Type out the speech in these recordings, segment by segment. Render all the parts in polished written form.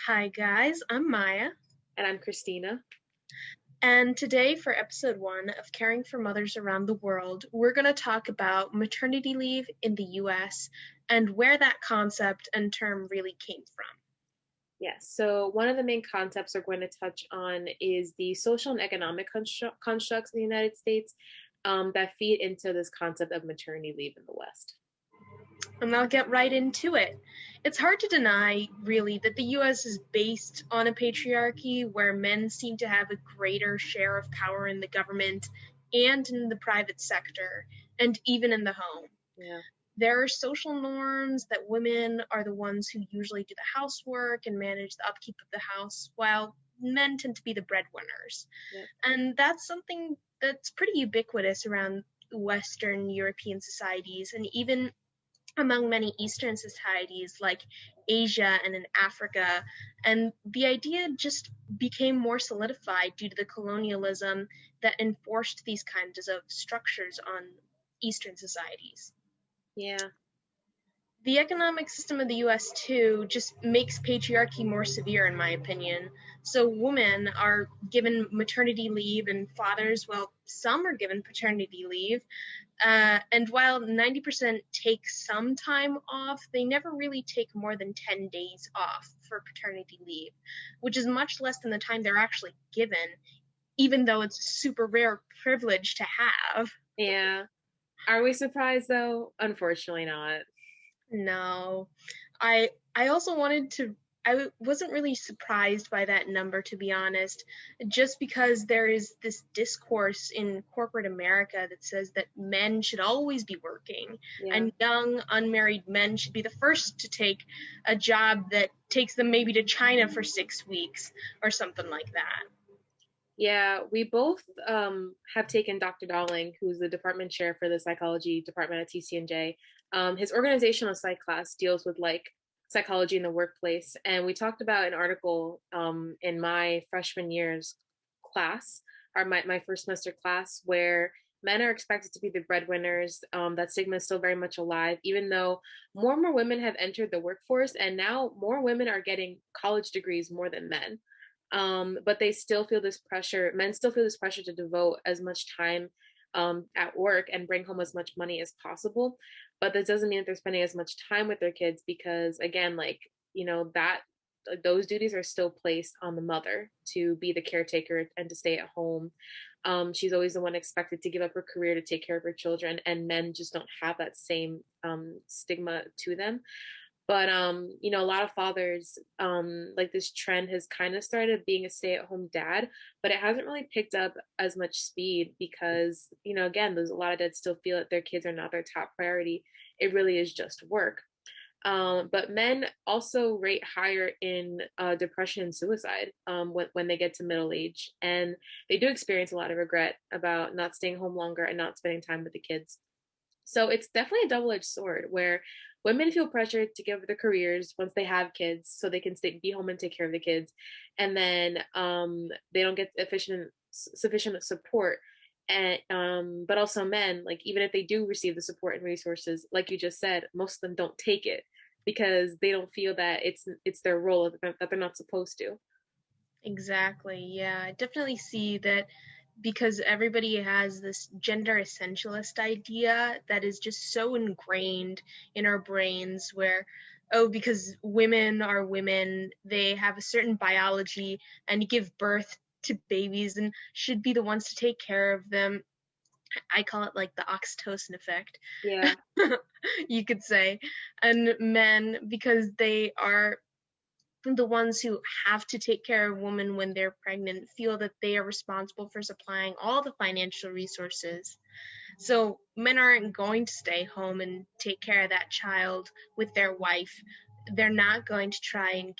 Hi, guys. I'm Maya. And I'm Christina. And today, for episode one of Caring for Mothers Around the World, we're going to talk about maternity leave in the US and where that concept and term really came from. Yes, so one of the main concepts we're going to touch on is the social and economic constructs in the United States that feed into this concept of maternity leave in the West. And I'll get right into it. It's hard to deny, really, that the US is based on a patriarchy where men seem to have a greater share of power in the government and in the private sector, and even in the home. Yeah. There are social norms that women are the ones who usually do the housework and manage the upkeep of the house, while men tend to be the breadwinners. Yep. And that's something that's pretty ubiquitous around Western European societies and even among many Eastern societies like Asia and in Africa. And the idea just became more solidified due to the colonialism that enforced these kinds of structures on Eastern societies. Yeah. The economic system of the US too just makes patriarchy more severe in my opinion. So women are given maternity leave and fathers, well, some are given paternity leave. And while 90% take some time off, they never really take more than 10 days off for paternity leave, which is much less than the time they're actually given, even though it's a super rare privilege to have. Yeah. Are we surprised though? Unfortunately not. No. I also wanted to wasn't really surprised by that number, to be honest, just because there is this discourse in corporate America that says that men should always be working Yeah. and young unmarried men should be the first to take a job that takes them maybe to China for 6 weeks or something like that. Yeah, we both have taken Dr. Darling, who's the department chair for the psychology department at TCNJ. His organizational psych class deals with like psychology in the workplace, and we talked about an article in my freshman year's class, or my first semester class, where men are expected to be the breadwinners. That stigma is still very much alive, even though more and more women have entered the workforce, and now more women are getting college degrees more than men. But they still feel this pressure, men still feel this pressure to devote as much time at work and bring home as much money as possible. But that doesn't mean that they're spending as much time with their kids because, again, like, that those duties are still placed on the mother to be the caretaker and to stay at home. She's always the one expected to give up her career to take care of her children, and men just don't have that same stigma to them. But a lot of fathers, like this trend has kind of started being a stay-at-home dad, but it hasn't really picked up as much speed because, again, there's a lot of dads still feel that their kids are not their top priority. It really is just work. But men also rate higher in depression and suicide when they get to middle age. And they do experience a lot of regret about not staying home longer and not spending time with the kids. So it's definitely a double-edged sword where women feel pressured to give up their careers once they have kids so they can be home and take care of the kids. And then they don't get sufficient support. And but also men, like even if they do receive the support and resources, like you just said, most of them don't take it because they don't feel that it's their role that they're not supposed to. Exactly. Yeah, I definitely see that because everybody has this gender essentialist idea that is just so ingrained in our brains where, oh, because women are women, they have a certain biology and give birth to babies and should be the ones to take care of them. I call it like the oxytocin effect, Yeah. you could say. And men, because they are the ones who have to take care of women when they're pregnant feel that they are responsible for supplying all the financial resources. So men aren't going to stay home and take care of that child with their wife. They're not going to try and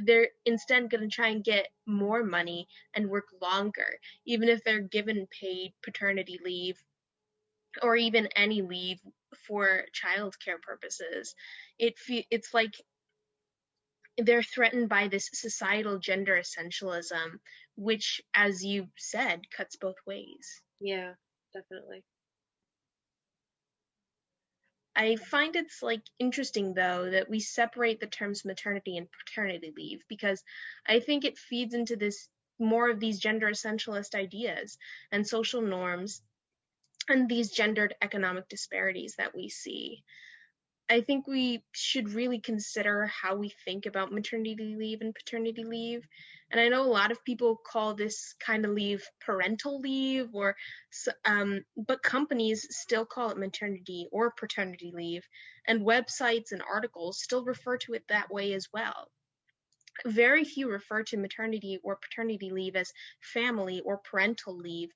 they're instead going to try and get more money and work longer, even if they're given paid paternity leave or even any leave for childcare purposes. It's like they're threatened by this societal gender essentialism, which, as you said, cuts both ways. Yeah, definitely. I find it's like interesting though that we separate the terms maternity and paternity leave because I think it feeds into this more of these gender essentialist ideas and social norms and these gendered economic disparities that we see. I think we should really consider how we think about maternity leave and paternity leave. And I know a lot of people call this kind of leave parental leave, but companies still call it maternity or paternity leave, and websites and articles still refer to it that way as well. Very few refer to maternity or paternity leave as family or parental leave,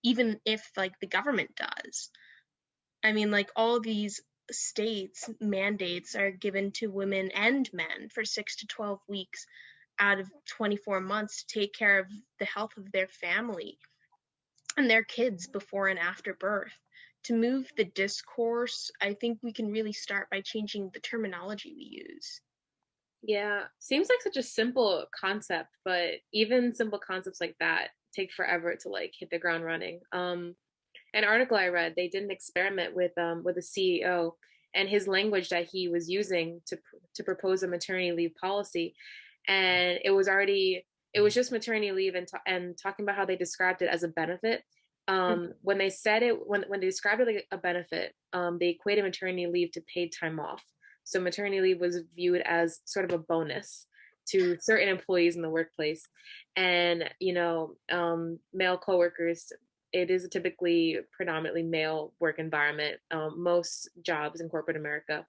even if like the government does. I mean, like all these states mandates are given to women and men for 6 to 12 weeks out of 24 months to take care of the health of their family and their kids before and after birth. To move the discourse, I think we can really start by changing the terminology we use. Yeah, seems like such a simple concept, but even simple concepts like that take forever to like hit the ground running. An article I read, they did an experiment with a CEO and his language that he was using to propose a maternity leave policy, and it was just maternity leave and talking about how they described it as a benefit. When they said it when they described it like a benefit, they equated maternity leave to paid time off. So maternity leave was viewed as sort of a bonus to certain employees in the workplace, and male coworkers, it is a typically predominantly male work environment, most jobs in corporate America.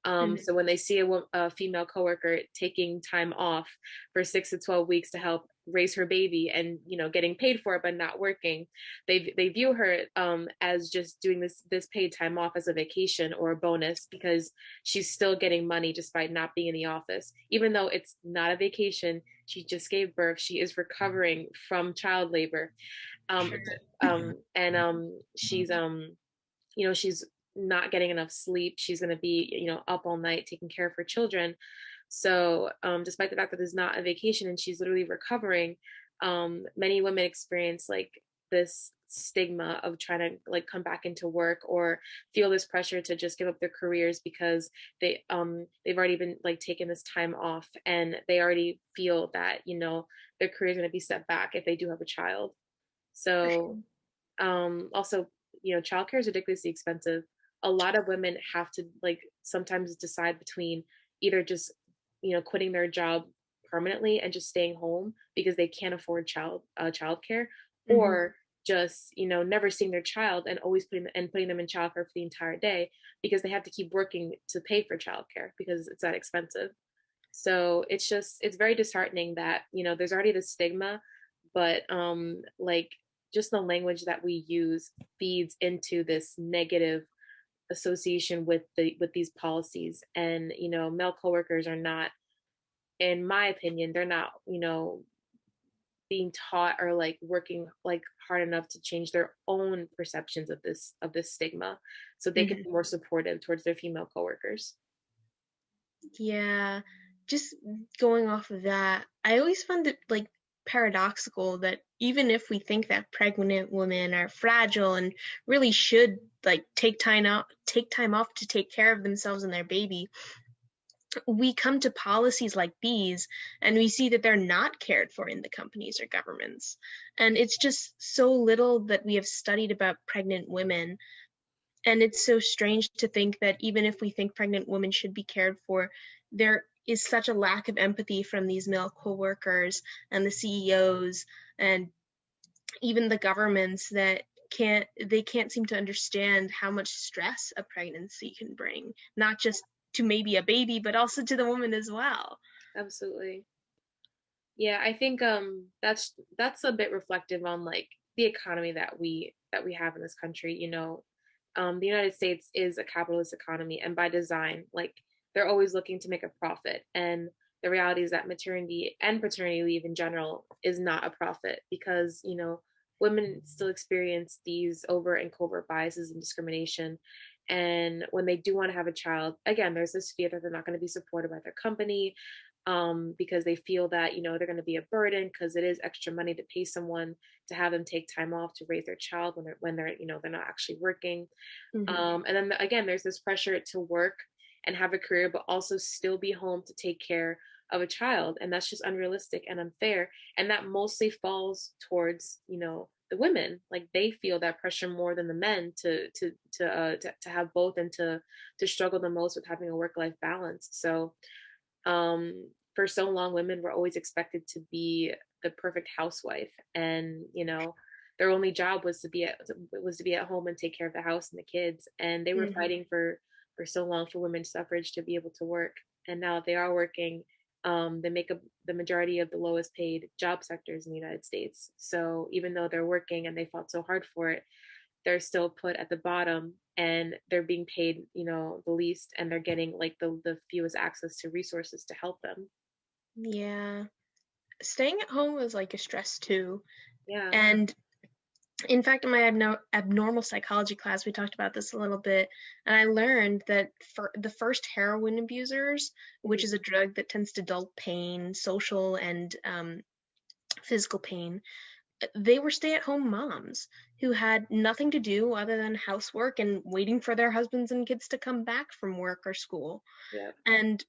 Mhm. So when they see a female coworker taking time off for 6 to 12 weeks to help raise her baby and getting paid for it but not working, they view her as just doing this paid time off as a vacation or a bonus because she's still getting money despite not being in the office, even though it's not a vacation. She just gave birth. She is recovering from child labor, um, Sure. and she's not getting enough sleep. She's going to be up all night taking care of her children. So despite the fact that it's not a vacation and she's literally recovering, many women experience like this stigma of trying to like come back into work or feel this pressure to just give up their careers because they've already been like taking this time off, and they already feel that their career is going to be set back if they do have a child. For So sure. also, childcare is ridiculously expensive. A lot of women have to like sometimes decide between either just, quitting their job permanently and just staying home because they can't afford childcare, Hmm. or just, never seeing their child and always putting them in childcare for the entire day because they have to keep working to pay for childcare because it's that expensive. So it's very disheartening that, there's already this stigma, but like just the language that we use feeds into this negative association with these policies. And male coworkers are not, in my opinion, they're not being taught or like working like hard enough to change their own perceptions of this stigma so they can Hmm. be more supportive towards their female coworkers. Yeah, just going off of that, I always find it like paradoxical that even if we think that pregnant women are fragile and really should like take time off to take care of themselves and their baby, we come to policies like these and we see that they're not cared for in the companies or governments. And it's just so little that we have studied about pregnant women, and it's so strange to think that even if we think pregnant women should be cared for, there is such a lack of empathy from these male co-workers and the CEOs and even the governments that can't seem to understand how much stress a pregnancy can bring, not just to maybe a baby, but also to the woman as well. Absolutely. Yeah, I think that's a bit reflective on like the economy that we have in this country. The United States is a capitalist economy, and by design, like they're always looking to make a profit. And the reality is that maternity and paternity leave in general is not a profit because women still experience these overt and covert biases and discrimination. And when they do want to have a child, again, there's this fear that they're not going to be supported by their company, because they feel that, they're going to be a burden because it is extra money to pay someone to have them take time off to raise their child when they're not actually working. Hmm. And then again, there's this pressure to work and have a career, but also still be home to take care of a child. And that's just unrealistic and unfair. And that mostly falls towards, the women. Like they feel that pressure more than the men to have both and to struggle the most with having a work-life balance. So for so long, women were always expected to be the perfect housewife, and their only job was to be at home and take care of the house and the kids. And they were Hmm. fighting for so long for women's suffrage to be able to work. And now that they are working, they make up the majority of the lowest paid job sectors in the United States. So even though they're working and they fought so hard for it, they're still put at the bottom, and they're being paid, the least, and they're getting like the fewest access to resources to help them. Yeah. Staying at home was like a stress too. Yeah. And in fact, in my abnormal psychology class, we talked about this a little bit, and I learned that for the first heroin abusers, which is Mhm. a drug that tends to dull pain, social and physical pain, they were stay-at-home moms who had nothing to do other than housework and waiting for their husbands and kids to come back from work or school. Yeah. And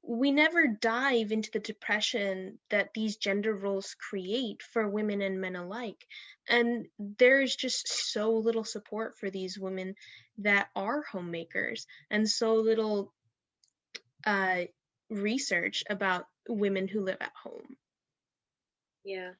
we never dive into the depression that these gender roles create for women and men alike. And there's just so little support for these women that are homemakers, and so little uh, research about women who live at home. Yeah.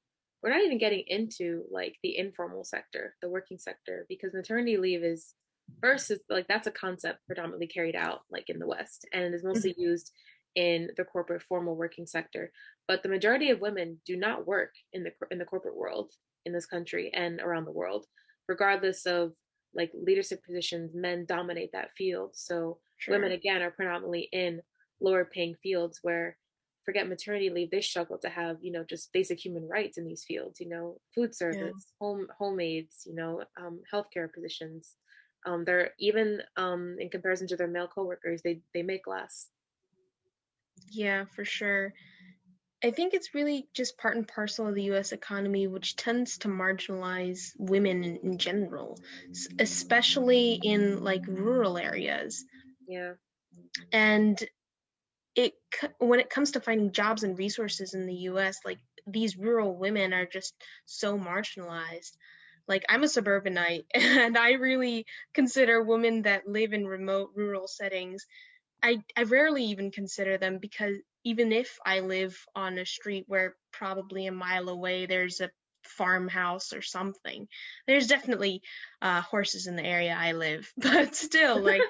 We're not even getting into like the informal sector, the working sector, because maternity leave is first is like that's a concept predominantly carried out like in the West and is mostly Mhm. used in the corporate formal working sector. But the majority of women do not work in the corporate world in this country and around the world, regardless of like leadership positions. Men dominate that field, so women Sure. again are predominantly in lower paying fields where forget maternity leave, they struggle to have, just basic human rights in these fields, food Yeah. service, homemaids, healthcare positions. They're even in comparison to their male coworkers, they make less. Yeah, for sure. I think it's really just part and parcel of the US economy, which tends to marginalize women in general, especially in like rural areas. Yeah, And when it comes to finding jobs and resources in the US, like these rural women are just so marginalized. Like I'm a suburbanite, and I really consider women that live in remote rural settings, I rarely even consider them, because even if I live on a street where probably a mile away there's a farmhouse or something, there's definitely horses in the area I live. But still, like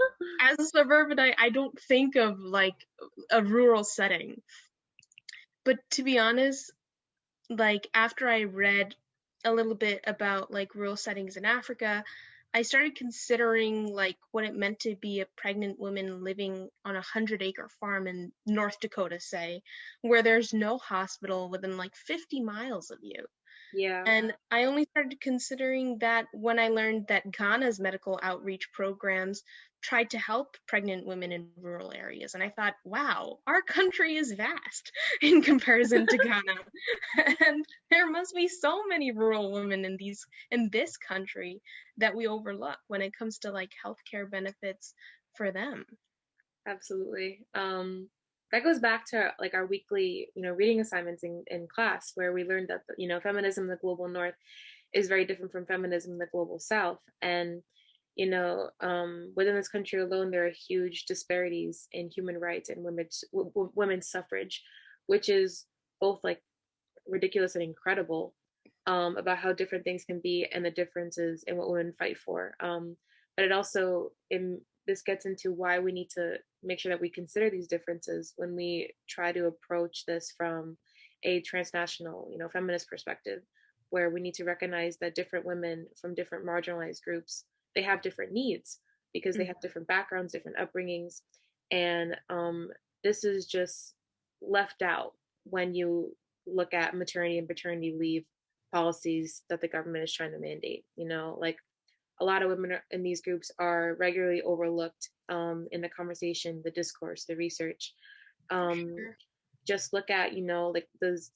as a suburbanite, I don't think of like a rural setting. But to be honest, like after I read a little bit about like rural settings in Africa, I started considering like what it meant to be a pregnant woman living on a 100-acre farm in North Dakota, say, where there's no hospital within like 50 miles of you. yeah, And I only started considering that when I learned that Ghana's medical outreach programs tried to help pregnant women in rural areas. And I thought, wow, our country is vast in comparison to Ghana. And there must be so many rural women in this country that we overlook when it comes to like healthcare benefits for them. absolutely. That goes back to like our weekly, reading assignments in class where we learned that, feminism in the global north is very different from feminism in the global south. And, within this country alone, there are huge disparities in human rights and women's suffrage, which is both like ridiculous and incredible, about how different things can be and the differences in what women fight for. But it also this gets into why we need to make sure that we consider these differences when we try to approach this from a transnational, feminist perspective, where we need to recognize that different women from different marginalized groups, they have different needs because they Mm. have different backgrounds, different upbringings, and this is just left out when you look at maternity and paternity leave policies that the government is trying to mandate. Like a lot of women in these groups are regularly overlooked, in the conversation, the discourse, the research. For Um, sure. just look at, like the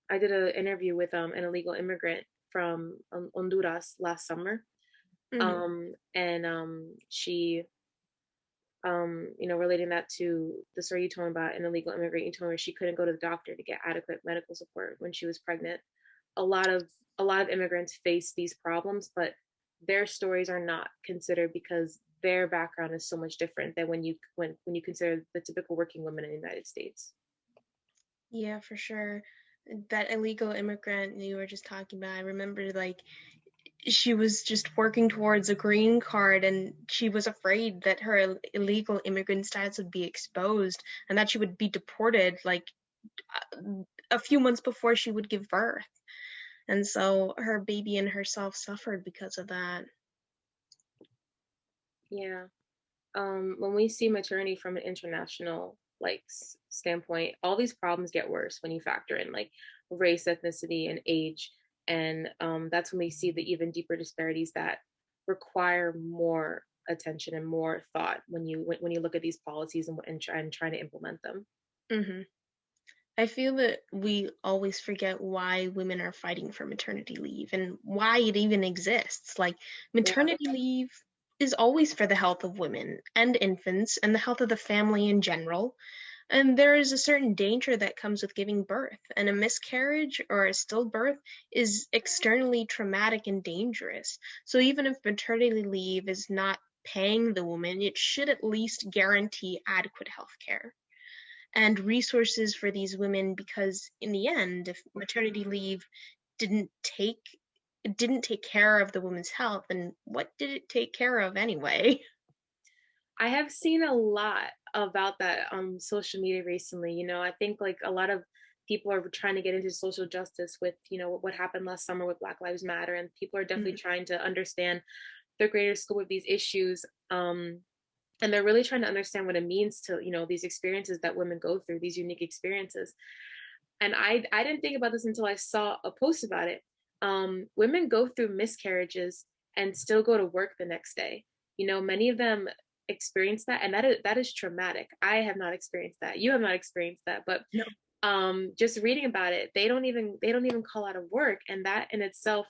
I did an interview with an illegal immigrant from Honduras last summer. Hmm. And she relating that to the story you told me about an illegal immigrant, you told her she couldn't go to the doctor to get adequate medical support when she was pregnant. A lot of immigrants face these problems, but their stories are not considered because their background is so much different than when you consider the typical working woman in the United States. Yeah, for sure. That illegal immigrant you were just talking about, I remember like she was just working towards a green card and she was afraid that her illegal immigrant status would be exposed and that she would be deported like a few months before she would give birth. And so her baby and herself suffered because of that. Yeah. When we see maternity from an international like standpoint, all these problems get worse when you factor in like race, ethnicity, and age, and that's when we see the even deeper disparities that require more attention and more thought when you look at these policies and trying to implement them. Hmm. I feel that we always forget why women are fighting for maternity leave and why it even exists. Like, Yeah. maternity leave is always for the health of women and infants and the health of the family in general. And there is a certain danger that comes with giving birth, and a miscarriage or a stillbirth is externally traumatic and dangerous. So even if maternity leave is not paying the woman, it should at least guarantee adequate health care and resources for these women because in the end, if maternity leave didn't take it didn't take care of the woman's health, then what did it take care of anyway? I have seen a lot about that on social media recently. I think like a lot of people are trying to get into social justice with, what happened last summer with Black Lives Matter, and people are definitely Mhm. trying to understand the greater scope of these issues. And they're really trying to understand what it means to, these experiences that women go through, these unique experiences. And I didn't think about this until I saw a post about it. Women go through miscarriages and still go to work the next day. Many of them experience that, and that is traumatic. I have not experienced that. You have not experienced that, but No. just reading about it, they don't even call out of work, and that in itself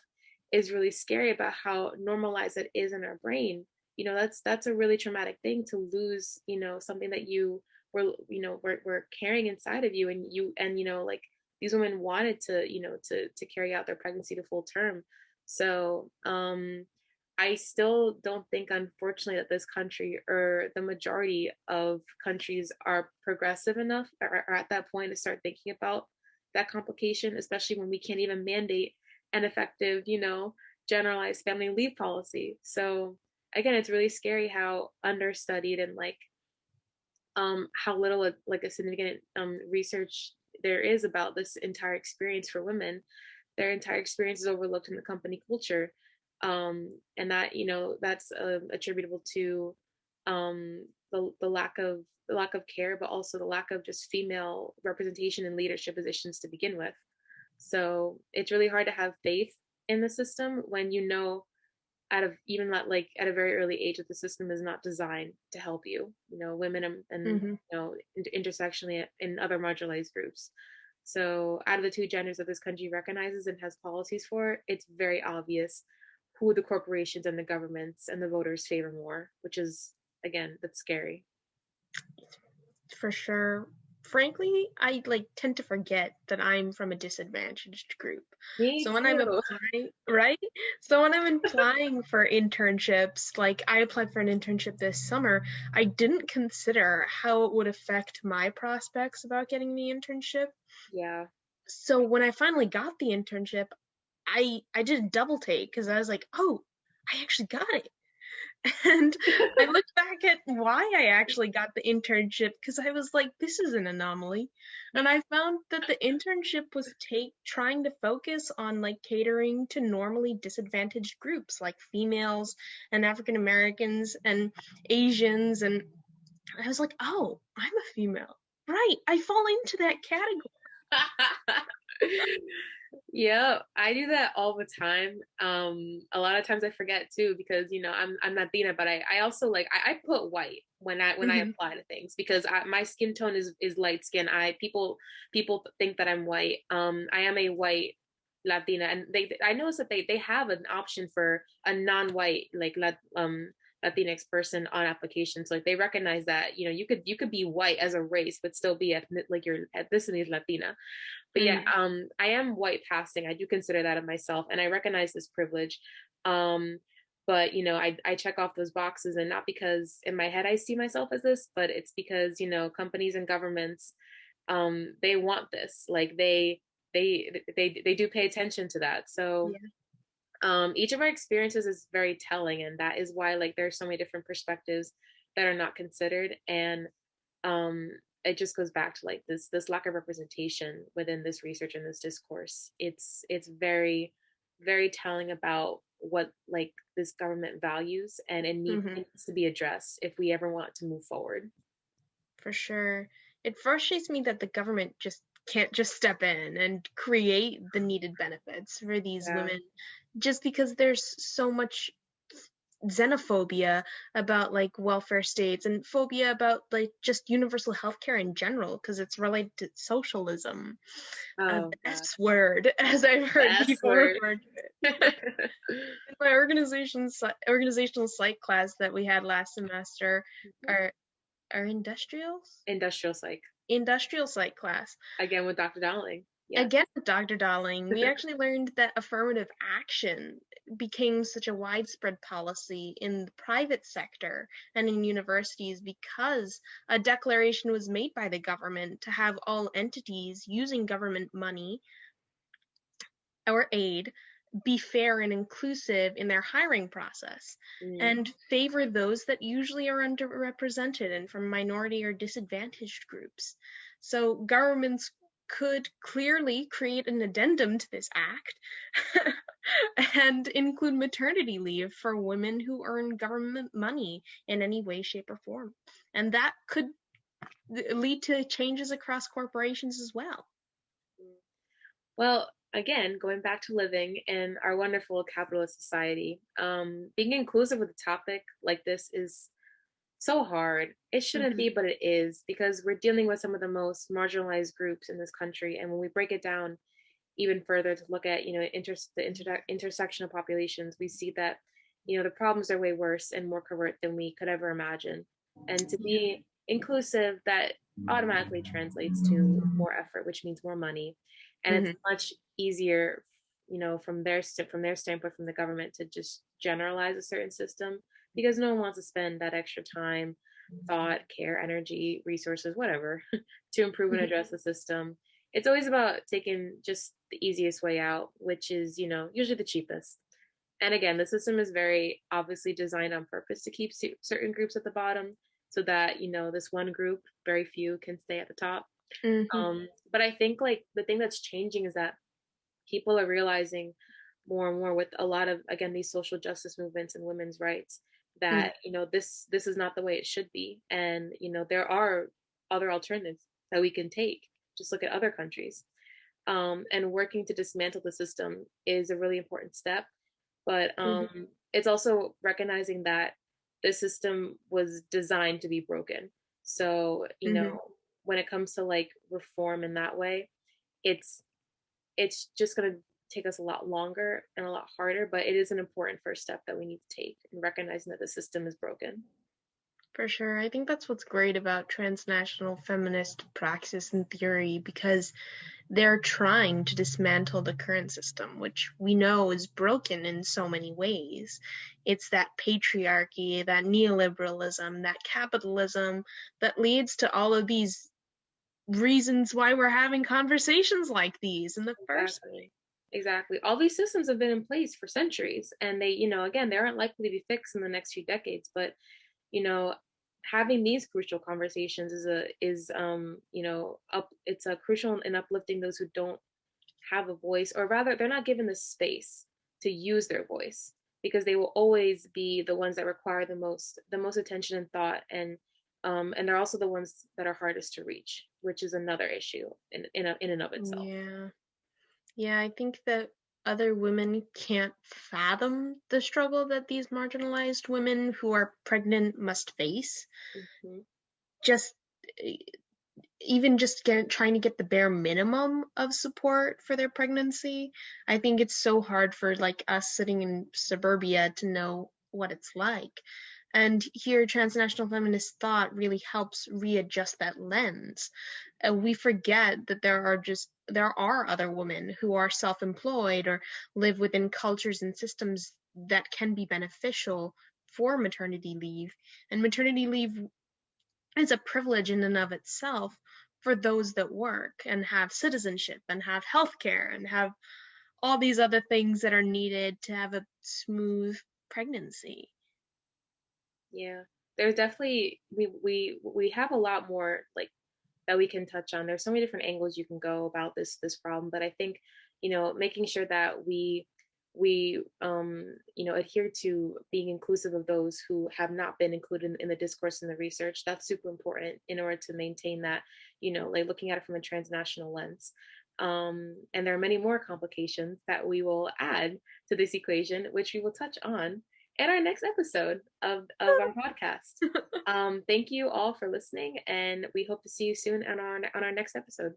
is really scary about how normalized it is in our brain. That's a really traumatic thing to lose. Something that you were carrying inside of you, and like these women wanted to carry out their pregnancy to full term. So I still don't think, unfortunately, that this country or the majority of countries are progressive enough or are at that point to start thinking about that complication, especially when we can't even mandate an effective, generalized family leave policy. So again, it's really scary how understudied and like how little like a significant research there is about this entire experience for women. Their entire experience is overlooked in the company culture, and that's attributable to the lack of care, but also the lack of just female representation in leadership positions to begin with. So it's really hard to have faith in the system when out of even like at a very early age that the system is not designed to help women and Hmm. intersectionally in other marginalized groups. So out of the two genders that this country recognizes and has policies for, it's very obvious who the corporations and the governments and the voters favor more, which is, again, that's scary. For sure. Frankly, I like tend to forget that I'm from a disadvantaged group. Me So when I'm too. applying, right? So when I'm applying for internships, like I applied for an internship this summer, I didn't consider how it would affect my prospects about getting the internship. Yeah. So when I finally got the internship, I did a double take because I was like, "Oh, I actually got it." And I looked back at why I actually got the internship because I was like, this is an anomaly. And I found that the internship was trying to focus on like catering to normally disadvantaged groups like females and African Americans and Asians. And I was like, oh, I'm a female. Right. I fall into that category. Yeah, I do that all the time. A lot of times I forget too because I'm Latina, but I also like I put white when I Hmm. apply to things because my skin tone is light skin. I people think that I'm white. I am a white Latina, and I noticed that they have an option for a non-white like Latinx person on applications. Like they recognize that you could be white as a race but still be ethnic, like your ethnicity is Latina. But yeah, Hmm. I am white passing. I do consider that of myself, and I recognize this privilege. Um, but I check off those boxes, and not because in my head I see myself as this, but it's because companies and governments, they want this. Like they do pay attention to that. So Yeah, each of our experiences is very telling, and that is why like there's so many different perspectives that are not considered. And um it just goes back to like this lack of representation within this research and this discourse. It's very very telling about what like this government values, and hmm, it needs to be addressed if we ever want to move forward. for sure. It frustrates me that the government just can't just step in and create the needed benefits for these Yeah. women just because there's so much xenophobia about like welfare states and phobia about like just universal healthcare in general because it's related to socialism. Oh The god. S word, as I've The heard S people word. refer to it. In my organizational psych class that we had last semester, our our Industrial psych, industrial psych class. again with Dr. Dowling. Yes. Again, with Dr. Darling, we actually learned that affirmative action became such a widespread policy in the private sector and in universities because a declaration was made by the government to have all entities using government money or aid be fair and inclusive in their hiring process Mm. and favor those that usually are underrepresented and from minority or disadvantaged groups. So governments could clearly create an addendum to this act and include maternity leave for women who earn government money in any way, shape, or form. And that could lead to changes across corporations as well. Well, again, going back to living in our wonderful capitalist society, being inclusive with a topic like this is so hard. It shouldn't Hmm. be, but it is because we're dealing with some of the most marginalized groups in this country. And when we break it down even further to look at, intersectional populations, we see that, the problems are way worse and more covert than we could ever imagine. And to Yeah. be inclusive, that automatically translates to more effort, which means more money. And it's Hmm. much easier, from their standpoint, from the government, to just generalize a certain system because no one wants to spend that extra time, thought, care, energy, resources, whatever, to improve and address the system. It's always about taking just the easiest way out, which is, usually the cheapest. And again, the system is very obviously designed on purpose to keep certain groups at the bottom so that, this one group, very few, can stay at the top. Hmm. But I think like the thing that's changing is that people are realizing more and more with a lot of, again, these social justice movements and women's rights that this is not the way it should be. And there are other alternatives that we can take. Just look at other countries. And working to dismantle the system is a really important step, but Hmm. it's also recognizing that the system was designed to be broken. So Hmm. when it comes to like reform in that way, it's it's just going to take us a lot longer and a lot harder, but it is an important first step that we need to take in recognizing that the system is broken. For sure. I think that's what's great about transnational feminist praxis and theory because they're trying to dismantle the current system, which we know is broken in so many ways. It's that patriarchy, that neoliberalism, that capitalism that leads to all of these reasons why we're having conversations like these in the first Exactly. Exactly. All these systems have been in place for centuries, and they, again, they aren't likely to be fixed in the next few decades. But you know, having these crucial conversations it's a crucial in uplifting those who don't have a voice, or rather, they're not given the space to use their voice because they will always be the ones that require the most attention and thought, and they're also the ones that are hardest to reach, which is another issue in and of itself. Yeah. Yeah, I think that other women can't fathom the struggle that these marginalized women who are pregnant must face. Hmm. Just even just trying to get the bare minimum of support for their pregnancy. I think it's so hard for like us sitting in suburbia to know what it's like. And here, transnational feminist thought really helps readjust that lens. And we forget that there are other women who are self-employed or live within cultures and systems that can be beneficial for maternity leave. And maternity leave is a privilege in and of itself for those that work and have citizenship and have healthcare and have all these other things that are needed to have a smooth pregnancy. Yeah, there's definitely we have a lot more like that we can touch on. There's so many different angles you can go about this problem, but I think, making sure that we adhere to being inclusive of those who have not been included in the discourse and the research. That's super important in order to maintain that, like looking at it from a transnational lens. And there are many more complications that we will add to this equation, which we will touch on in our next episode of our podcast. Thank you all for listening, and we hope to see you soon on our next episode.